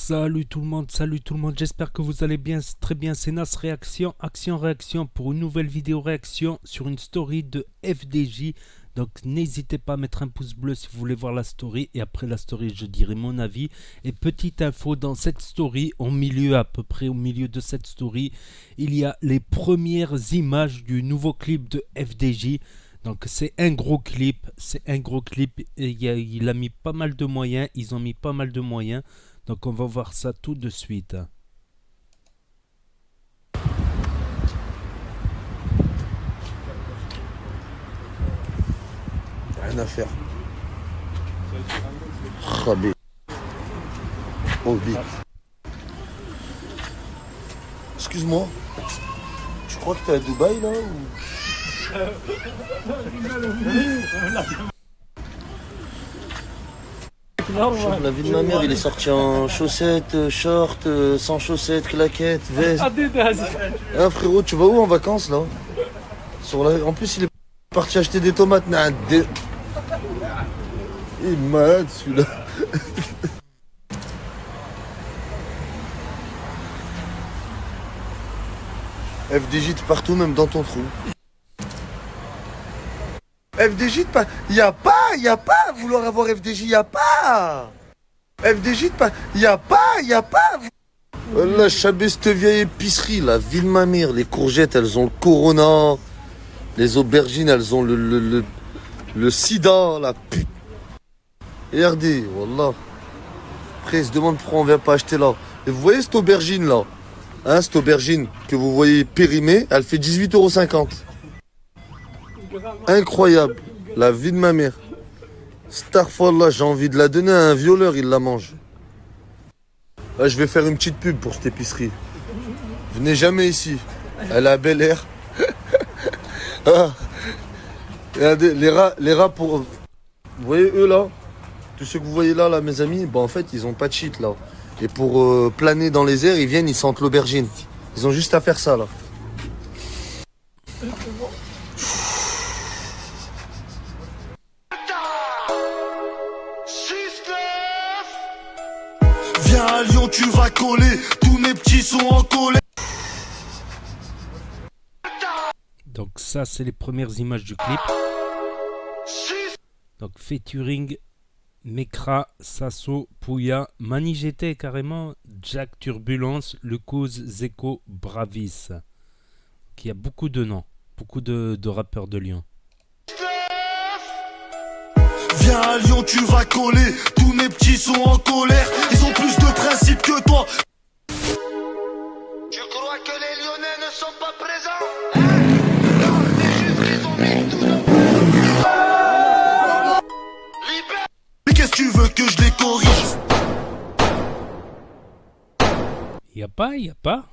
Salut tout le monde, j'espère que vous allez bien, très bien, c'est Nas Réaction, Réaction pour une nouvelle vidéo réaction sur une story de FDJ. Donc n'hésitez pas à mettre un pouce bleu si vous voulez voir la story et après la story je dirai mon avis. Et petite info, dans cette story, au milieu, à peu près au milieu de cette story, il y a les premières images du nouveau clip de FDJ. Donc c'est un gros clip, et il a mis pas mal de moyens, ils ont mis pas mal de moyens. Donc on va voir ça tout de suite. Rien à faire. Rabé. Oh, big. Excuse-moi. Tu crois que t'es à Dubaï là ou... La vie de ma mère, il est sorti en chaussettes, shorts, sans chaussettes, claquettes, veste. Ah frérot, tu vas où en vacances là? En plus, il est parti acheter des tomates. Il est malade celui-là. FDJ de partout, même dans ton trou. FDJ de pas. Y a pas à vouloir avoir FDJ, y a pas. FDJ de pas. Y a pas. La chabé, cette vieille épicerie, la vie de ma mère. Les courgettes, elles ont le corona. Les aubergines, elles ont le sida, la pute. Regardez, wallah. Après, ils se demandent pourquoi on vient pas acheter là. Et vous voyez cette aubergine là? Hein, cette aubergine que vous voyez périmée, elle fait 18,50 €. Incroyable. La vie de ma mère. Starfall, j'ai envie de la donner à un violeur, il la mange. Là, je vais faire une petite pub pour cette épicerie. Venez jamais ici. Elle a Bel Air. Ah. Regardez, les rats pour... Vous voyez eux là? Tous ceux que vous voyez là, mes amis, en fait, ils ont pas de shit là. Et pour planer dans les airs, ils viennent, ils sentent l'aubergine. Ils ont juste à faire ça là. Viens à Lyon, tu vas coller. Tous mes petits sont en colère. Donc ça c'est les premières images du clip. Donc featuring Mekra, Sasso, Pouya, Mani GT carrément, Jack Turbulence, Lecouz, Zeko, Bravis. Qui a beaucoup de noms, beaucoup de rappeurs de Lyon. Viens à Lyon, tu vas coller. Tous mes petits sont en colère. Ils ont plus de principe que toi. Tu crois que les Lyonnais ne sont pas présents? Mais qu'est-ce que tu veux que je les corrige? Y a pas.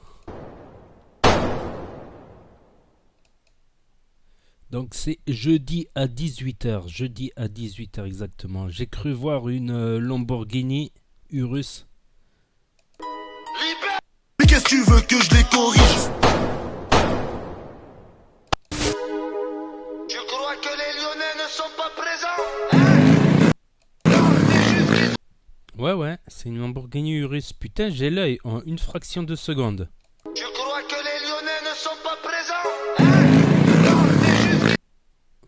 Donc c'est jeudi à 18 h, jeudi à 18 h exactement. J'ai cru voir une Lamborghini Urus. Mais qu'est-ce que tu veux que je les corrige? Tu crois que les Lyonnais ne sont pas présents? Ouais, c'est une Lamborghini Urus. Putain, j'ai l'œil en une fraction de seconde. Tu crois que les Lyonnais ne sont pas présents?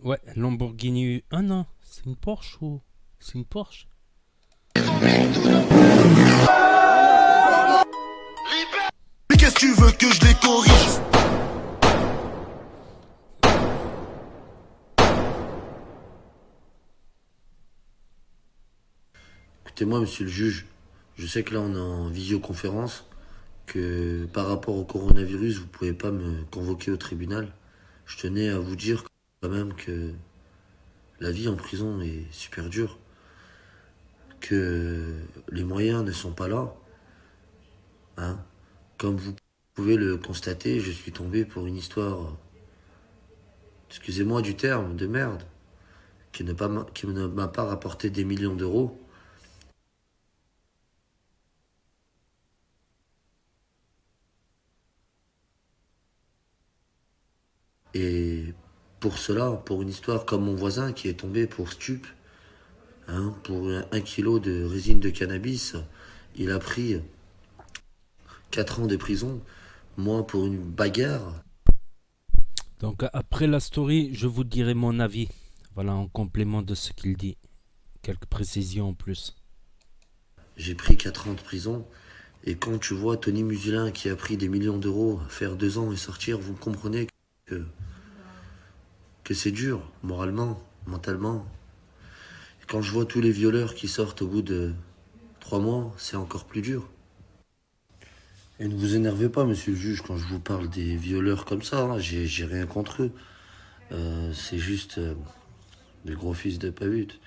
Ouais, Lamborghini... Ah non, c'est une Porsche ou... C'est une Porsche. Mais qu'est-ce que tu veux que je les corrige? Écoutez-moi, monsieur le juge, je sais que là on est en visioconférence, que par rapport au coronavirus, vous pouvez pas me convoquer au tribunal. Je tenais à vous dire quand même que la vie en prison est super dure, que les moyens ne sont pas là. Hein. Comme vous pouvez le constater, je suis tombé pour une histoire, excusez-moi du terme, de merde, qui ne m'a pas rapporté des millions d'euros. Et pour cela, pour une histoire comme mon voisin qui est tombé pour stup, hein, pour 1 kilo de résine de cannabis Il a pris 4 ans de prison, moi pour une bagarre. Donc après la story, je vous dirai mon avis. Voilà, en complément de ce qu'il dit. Quelques précisions en plus. J'ai pris 4 ans de prison. Et quand tu vois Tony Musulin qui a pris des millions d'euros, faire 2 ans et sortir, vous comprenez que, que c'est dur, moralement, mentalement. Et quand je vois tous les violeurs qui sortent au bout de 3 mois, c'est encore plus dur. Et ne vous énervez pas, monsieur le juge, quand je vous parle des violeurs comme ça, hein, j'ai rien contre eux. C'est juste des gros fils de pute.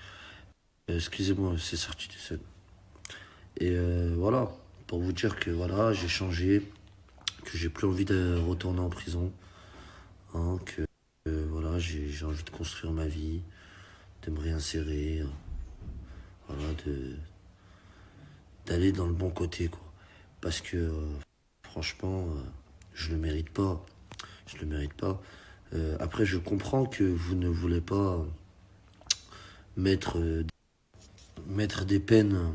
Excusez-moi, c'est sorti tout seul. Et voilà, pour vous dire que voilà, j'ai changé, que j'ai plus envie de retourner en prison, hein, que voilà, j'ai envie de construire ma vie, de me réinsérer, voilà, d'aller dans le bon côté, quoi. Parce que franchement, je le mérite pas. Je le mérite pas. Après, je comprends que vous ne voulez pas mettre, mettre des peines,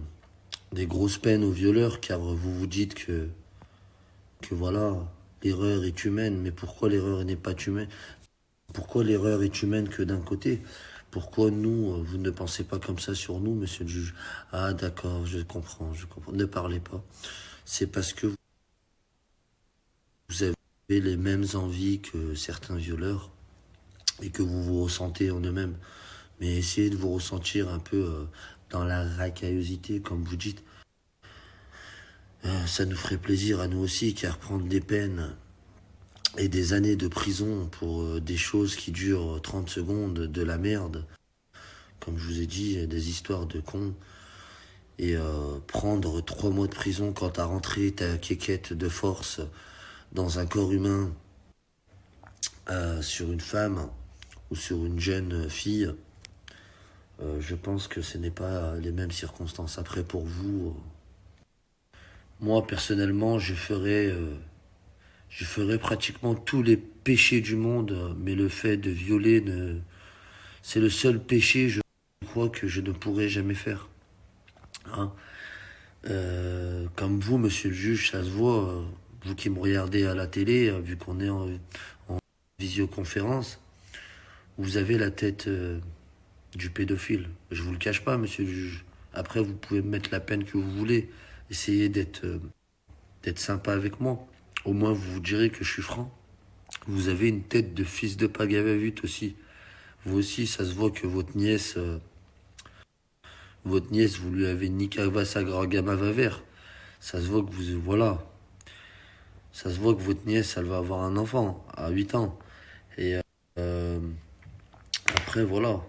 des grosses peines aux violeurs, car vous vous dites que voilà, l'erreur est humaine. Mais pourquoi l'erreur n'est pas humaine? Pourquoi l'erreur est humaine que d'un côté? Pourquoi nous, vous ne pensez pas comme ça sur nous, monsieur le juge? Ah d'accord, je comprends, je comprends. Ne parlez pas. C'est parce que vous avez les mêmes envies que certains violeurs et que vous vous ressentez en eux-mêmes. Mais essayez de vous ressentir un peu dans la racaillosité, comme vous dites. Ça nous ferait plaisir à nous aussi, car prendre des peines et des années de prison pour des choses qui durent 30 secondes, de la merde, comme je vous ai dit, des histoires de cons, et prendre 3 mois de prison quand t'as rentré ta quéquette de force dans un corps humain sur une femme ou sur une jeune fille, je pense que ce n'est pas les mêmes circonstances. Après, pour vous, moi personnellement, je ferais pratiquement tous les péchés du monde, mais le fait de violer, c'est le seul péché, je crois, que je ne pourrais jamais faire. Hein. Comme vous, monsieur le juge, ça se voit, vous qui me regardez à la télé, vu qu'on est en visioconférence, vous avez la tête du pédophile. Je vous le cache pas, monsieur le juge. Après, vous pouvez me mettre la peine que vous voulez. Essayez d'être sympa avec moi. Au moins, vous vous direz que je suis franc. Vous avez une tête de fils de pagavavute aussi. Vous aussi, ça se voit que votre nièce, vous lui avez niqué sa gamma vavère. Ça se voit que vous, voilà. Ça se voit que votre nièce, elle va avoir un enfant à 8 ans. Et euh, après, voilà.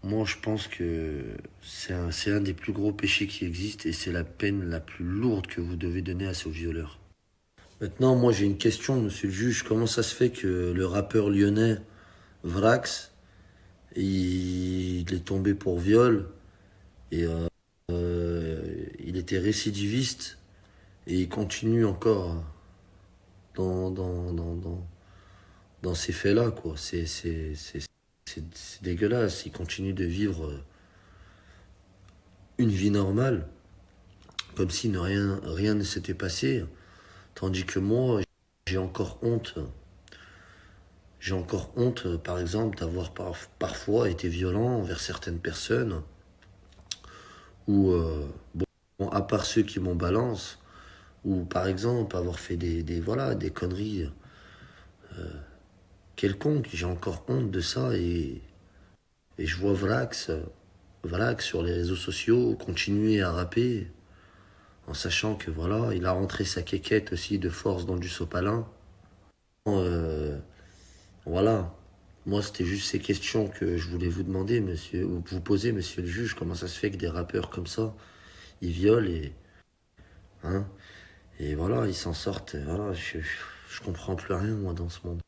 Moi, je pense que c'est un des plus gros péchés qui existent et c'est la peine la plus lourde que vous devez donner à ce violeur. Maintenant, moi, j'ai une question, monsieur le juge. Comment ça se fait que le rappeur lyonnais Vrax, il est tombé pour viol et il était récidiviste et il continue encore dans, dans, dans, dans, dans ces faits-là, quoi. C'est dégueulasse. Il continue de vivre une vie normale, comme si rien ne s'était passé. Tandis que moi, j'ai encore honte. J'ai encore honte, par exemple, d'avoir parfois été violent envers certaines personnes. Ou, bon, à part ceux qui m'en balancent. Ou, par exemple, avoir fait voilà, des conneries quelconques. J'ai encore honte de ça et je vois Vrax sur les réseaux sociaux continuer à rapper en sachant que voilà, il a rentré sa quéquette aussi de force dans du sopalin. Euh, voilà. Moi, c'était juste ces questions que je voulais vous demander, monsieur, ou vous poser, monsieur le juge. Comment ça se fait que des rappeurs comme ça, ils violent hein, et voilà, ils s'en sortent. Voilà, je comprends plus rien, moi, dans ce monde.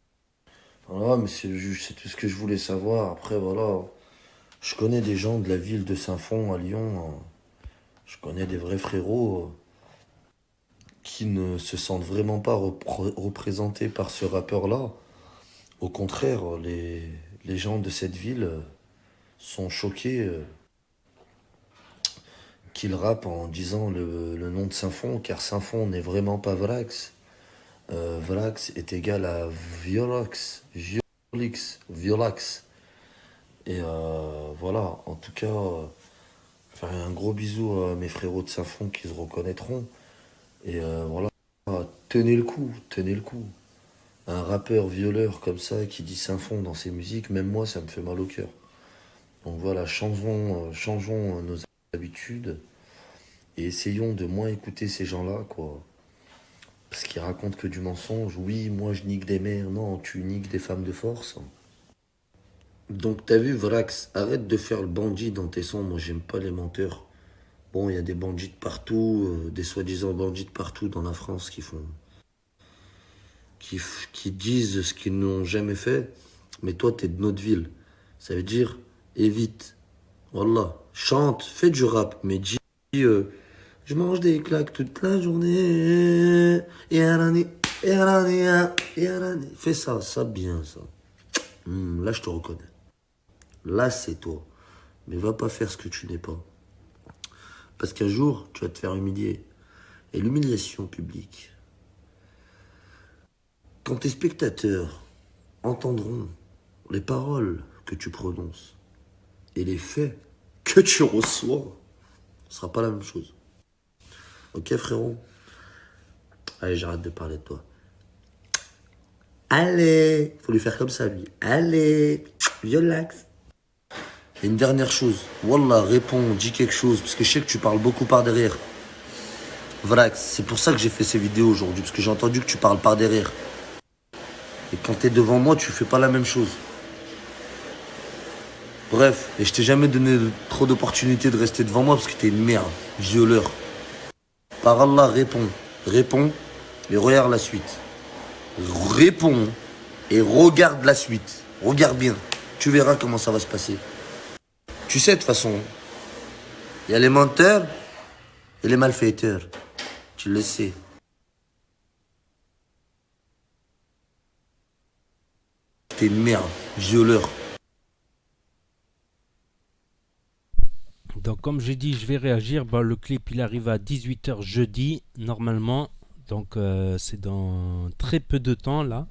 Voilà, monsieur le juge, c'est tout ce que je voulais savoir. Après, voilà, je connais des gens de la ville de Saint-Fond à Lyon. Je connais des vrais frérots qui ne se sentent vraiment pas représentés par ce rappeur-là. Au contraire, les gens de cette ville sont choqués qu'il rappe en disant le nom de Saint-Fond, car Saint-Fond n'est vraiment pas Vrax. Vrax est égal à Violax, Violax. Et voilà, en tout cas, faire un gros bisou à mes frérots de Saint-Fond qui se reconnaîtront. Et voilà, tenez le coup, tenez le coup. Un rappeur violeur comme ça qui dit Saint-Fond dans ses musiques, même moi ça me fait mal au cœur. Donc voilà, changeons nos habitudes et essayons de moins écouter ces gens-là, quoi. Parce qu'ils racontent que du mensonge. Oui, moi je nique des mères. Non, tu niques des femmes de force. Donc t'as vu, Vrax, arrête de faire le bandit dans tes sons. Moi j'aime pas les menteurs. Bon, il y a des bandits de partout, des soi-disant bandits de partout dans la France qui disent ce qu'ils n'ont jamais fait. Mais toi, t'es de notre ville. Ça veut dire, évite. Wallah, chante, fais du rap, mais dis, je mange des claques toute la journée. Yarani, yarani, yarani. Fais ça bien, ça. Là, je te reconnais. Là, c'est toi. Mais va pas faire ce que tu n'es pas. Parce qu'un jour, tu vas te faire humilier. Et l'humiliation publique, quand tes spectateurs entendront les paroles que tu prononces et les faits que tu reçois, ce sera pas la même chose. Ok, frérot? Allez, j'arrête de parler de toi. Allez, faut lui faire comme ça, lui. Allez, violax. Et une dernière chose, Wallah, réponds, dis quelque chose, parce que je sais que tu parles beaucoup par derrière. Vrax, c'est pour ça que j'ai fait ces vidéos aujourd'hui, parce que j'ai entendu que tu parles par derrière. Et quand t'es devant moi, tu fais pas la même chose. Bref, et je t'ai jamais donné trop d'opportunités de rester devant moi, parce que t'es une merde, violeur. Par Allah, réponds. Réponds, et regarde la suite. Réponds, et regarde la suite. Regarde bien, tu verras comment ça va se passer. Tu sais, de toute façon, il y a les menteurs et les malfaiteurs. Tu le sais. T'es une merde, violeur. Donc comme j'ai dit, je vais réagir. Bah, le clip il arrive à 18 h jeudi normalement. Donc c'est dans très peu de temps là.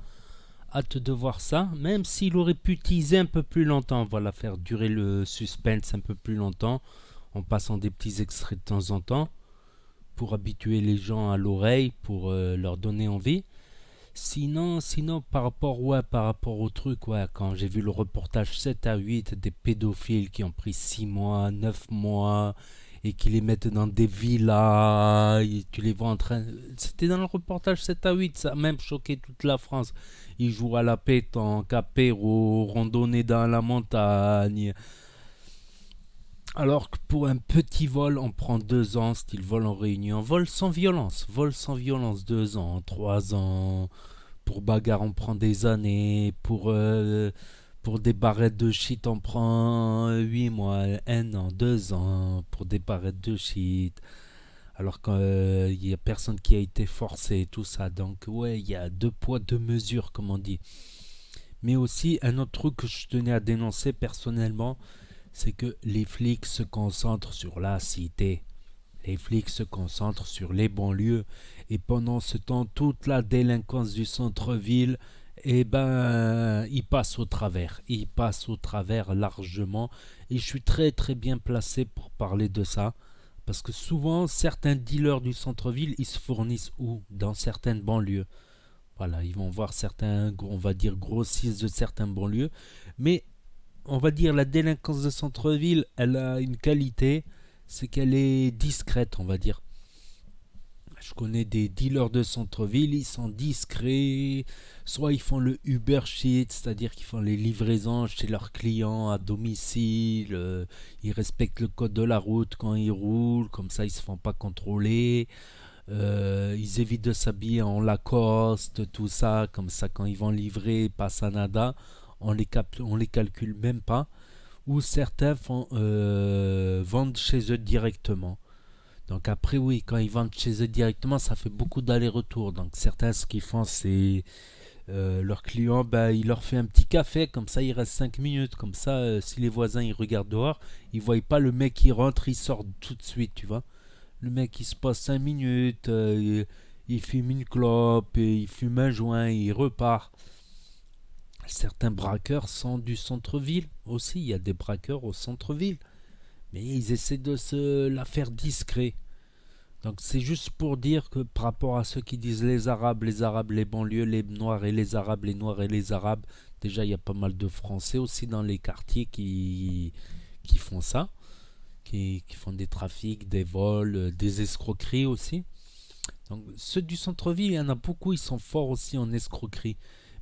Hâte de voir ça. Même s'il aurait pu teaser un peu plus longtemps. Voilà, faire durer le suspense un peu plus longtemps. En passant des petits extraits de temps en temps. Pour habituer les gens à l'oreille. Pour leur donner envie. Sinon, par rapport au truc, ouais, quand j'ai vu le reportage 7 à 8 des pédophiles qui ont pris 6 mois, 9 mois et qui les mettent dans des villas, et tu les vois en train. C'était dans le reportage 7 à 8, ça a même choqué toute la France. Ils jouent à la pétanque, apéro, randonnée dans la montagne. Alors que pour un petit vol, on prend 2 ans, style vol en réunion. Vol sans violence, 2 ans, 3 ans. Pour bagarre, on prend des années. Pour des barrettes de shit, on prend 8 mois, 1 an, 2 ans. Pour des barrettes de shit. Alors qu'il n'y a personne qui a été forcé, tout ça. Donc, ouais, il y a 2 poids, 2 mesures, comme on dit. Mais aussi, un autre truc que je tenais à dénoncer personnellement, c'est que les flics se concentrent sur la cité. Les flics se concentrent sur les banlieues. Et pendant ce temps, toute la délinquance du centre-ville, eh ben, ils passent au travers. Ils passent au travers largement. Et je suis très très bien placé pour parler de ça. Parce que souvent, certains dealers du centre-ville, ils se fournissent où? Dans certaines banlieues. Voilà, ils vont voir certains, on va dire, grossistes de certains banlieues. Mais on va dire la délinquance de centre-ville, elle a une qualité, c'est qu'elle est discrète, on va dire. Je connais des dealers de centre-ville, ils sont discrets, soit ils font le Uber Shit, c'est-à-dire qu'ils font les livraisons chez leurs clients à domicile, ils respectent le code de la route quand ils roulent, comme ça ils se font pas contrôler. Ils évitent de s'habiller en Lacoste, tout ça, comme ça quand ils vont livrer, pas ça nada, on les calcule même pas. Ou certains vendent chez eux directement. Donc après oui, quand ils vendent chez eux directement, ça fait beaucoup d'allers-retours. Donc certains ce qu'ils font c'est Leur client, bah, il leur fait un petit café, comme ça il reste 5 minutes. Comme ça, si les voisins ils regardent dehors, ils voient pas le mec qui rentre, il sort tout de suite, tu vois. Le mec il se passe 5 minutes, il fume une clope, et il fume un joint, et il repart. Certains braqueurs sont du centre-ville aussi, il y a des braqueurs au centre-ville. Mais ils essaient de se la faire discret. Donc c'est juste pour dire que par rapport à ceux qui disent les Arabes, les banlieues, les Noirs et les Arabes, les Noirs et les Arabes, déjà il y a pas mal de Français aussi dans les quartiers qui font ça, qui font des trafics, des vols, des escroqueries aussi. Donc ceux du centre-ville, il y en a beaucoup, ils sont forts aussi en escroquerie.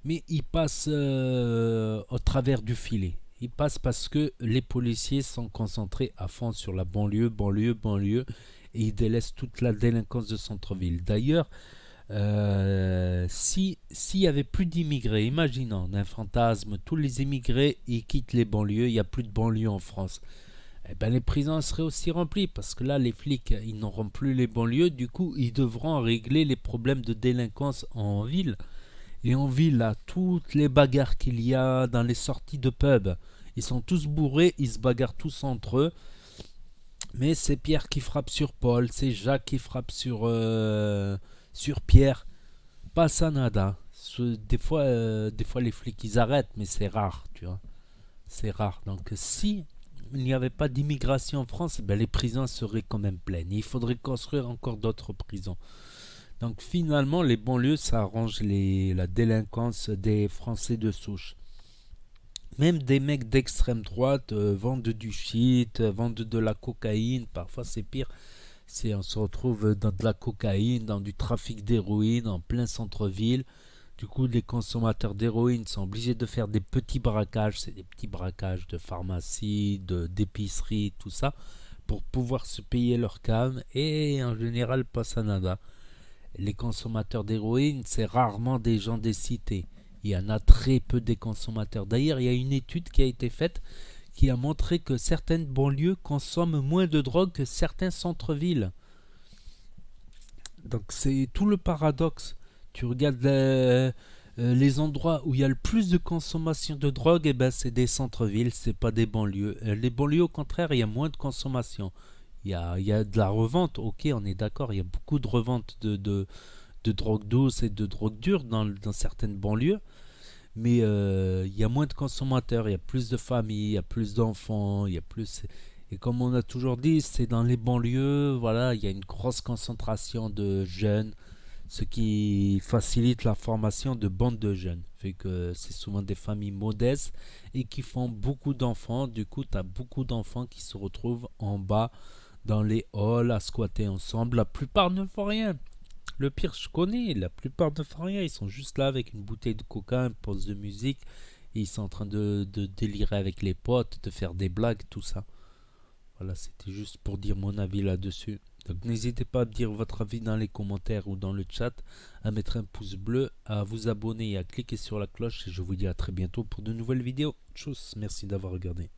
Mais ils passent au travers du filet. Ils passent parce que les policiers sont concentrés à fond sur la banlieue, banlieue, et ils délaissent toute la délinquance de centre-ville. D'ailleurs, s'il y avait plus d'immigrés, imaginons un fantasme, tous les immigrés ils quittent les banlieues, il n'y a plus de banlieues en France. Eh ben, les prisons seraient aussi remplies parce que là, les flics, ils n'auront plus les banlieues. Du coup, ils devront régler les problèmes de délinquance en ville. Et en ville, là, toutes les bagarres qu'il y a dans les sorties de pub, ils sont tous bourrés, ils se bagarrent tous entre eux. Mais c'est Pierre qui frappe sur Paul, c'est Jacques qui frappe sur Pierre. Pas ça nada. Des fois, les flics, ils arrêtent, mais c'est rare, tu vois. C'est rare. Donc, si il n'y avait pas d'immigration en France, ben, les prisons seraient quand même pleines. Il faudrait construire encore d'autres prisons. Donc finalement, les banlieues, ça arrange la délinquance des Français de souche. Même des mecs d'extrême droite vendent du shit, vendent de la cocaïne. Parfois, c'est pire. On se retrouve dans de la cocaïne, dans du trafic d'héroïne en plein centre-ville. Du coup, les consommateurs d'héroïne sont obligés de faire des petits braquages. C'est des petits braquages de pharmacie, d'épicerie, tout ça, pour pouvoir se payer leur cam. Et en général, pas ça nada. Les consommateurs d'héroïne, c'est rarement des gens des cités. Il y en a très peu des consommateurs. D'ailleurs, il y a une étude qui a été faite qui a montré que certaines banlieues consomment moins de drogue que certains centres-villes. Donc c'est tout le paradoxe. Tu regardes les endroits où il y a le plus de consommation de drogue, et ben c'est des centres-villes, c'est pas des banlieues. Les banlieues, au contraire, il y a moins de consommation. Il y a de la revente, ok, on est d'accord, il y a beaucoup de revente de drogue douce et de drogue dure dans certaines banlieues, mais il y a moins de consommateurs, il y a plus de familles, il y a plus d'enfants, il y a plus... Et comme on a toujours dit, c'est dans les banlieues, voilà, il y a une grosse concentration de jeunes, ce qui facilite la formation de bandes de jeunes. Fait que c'est souvent des familles modestes et qui font beaucoup d'enfants. Du coup, tu as beaucoup d'enfants qui se retrouvent en bas dans les halls à squatter ensemble. La plupart ne font rien. Le pire, je connais, la plupart ne font rien. Ils sont juste là avec une bouteille de coca, une pause de musique. Et ils sont en train de délirer avec les potes, de faire des blagues, tout ça. Voilà, c'était juste pour dire mon avis là-dessus. Donc n'hésitez pas à me dire votre avis dans les commentaires ou dans le chat, à mettre un pouce bleu, à vous abonner et à cliquer sur la cloche. Et je vous dis à très bientôt pour de nouvelles vidéos. Tchuss, merci d'avoir regardé.